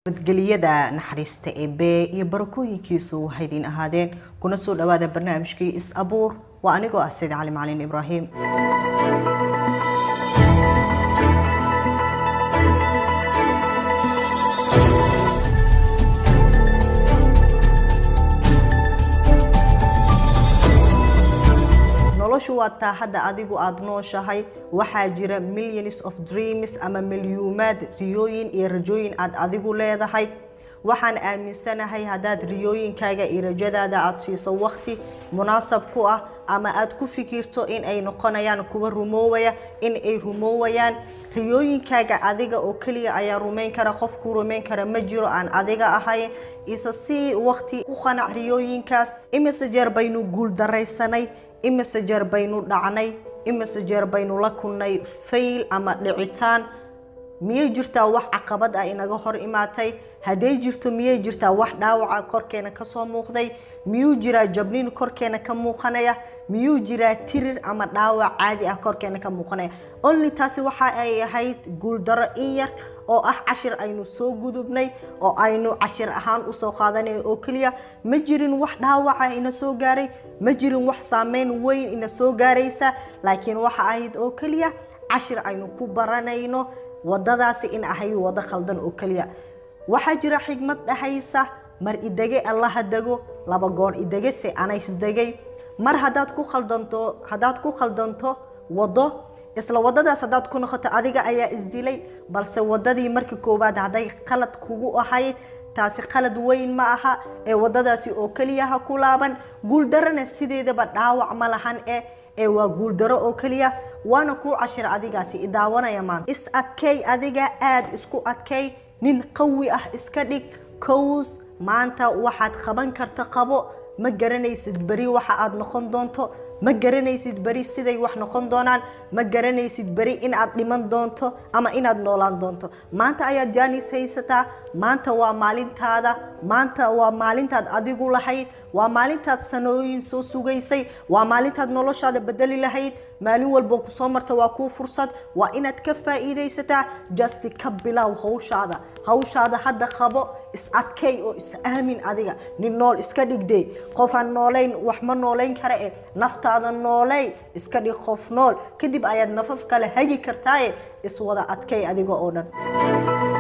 badgeliyada naxariista eebe iyo barakooyinkiisu waxay idin ahaadeen kuna soo dhawaada barnaamijkii is abuur waa anigoo ah Sayd Cali Macalin Ibrahim noloshu waa taa hadda adigu aad nooshahay waxaa jira millions of dreams ama milyuumaad riyooyin iyo rajooyin aad adigu leedahay waxaan aaminsanahay hadaad riyooyinkaaga iyo rajadaada aad siiso waqti munaasab ku ah ama aad ku fikirto in ay noqonayaan kuwa rumoowaya in ay rumoowayaan riyooyinkaaga adiga oo kaliya ayaa rumeyn kara qof ku rumeyn kara ma jiro aan adiga ahayn isa si waqti ku qanac riyooyinkaas imise jeer baynu guul daraysanay imise jeer baynu dhacnay imise jeer baynu la kulnay fail ama dhicitaan miyay jirtaa wax caqabad ah inaga hor imaatay haday jirto miyay jirtaa wax dhaawac korkeena ka soo muuqday miyuu jiraa jabniin korkeena ka muuqanaya miyuu jiraa tirir ama dhaawac caadi ah korkeena ka muuqanaya only taasi waxa ay ahayd guul daro in yar oo ah cashir aynu soo gudubnay oo aynu cashir ahaan u soo qaadanay oo kaliya ma jirin wax dhaawac ina soo gaaray ma jirin wax saameyn weyn ina soo gaaraysa laakiin waxa ahayd oo kaliya cashir aynu ku baranayno wadadaasi in ahay wada khaldan oo kaliya waxa jira xigmad dhahaysa mar idage Allah dago laba goor idage si ana isdagay mar hadaad ku khaldanto wado isla wadadaas hadaad ku noqoto adiga ayaa isdilay balse wadadii markii koobaad haday qalad kugu ahayd taasi qalad weyn ma aha ee wadadaasi oo kaliya ha ku laaban guul darana sideedaba dhaawac ma lahan ee waa guul daro oo kaliya waana ku cashir adigaasi idaawanaya maan is adkay adiga aad isku adkay nin qawi ah iska dhig kows maanta waxaad qaban karta qabo ma garanaysid bari waxa aad noqon doonto ma garanaysid bari siday wax noqon doonaan ma garanaysid bari in aad dhiman doonto ama inaad noolaan doonto maanta ayaad jaanis haysataa maanta waa maalintaada maanta waa maalintaad adigu lahayd waa maalintaad sanooyin soo sugaysay waa maalintaad noloshaada bedeli lahayd maalin walba ku soo marta waa ku fursad waa inaad ka faa'iideysataa just ka bilow hawshaada hadda qabo is adkay oo is aamin adiga nin nool iska dhigday qof aan nooleyn wax ma nooleyn kara naftaada noolay iska dhig qof nool kadib ayaad nafaf kale hagi kartaa is wada adkay adiga oo dhan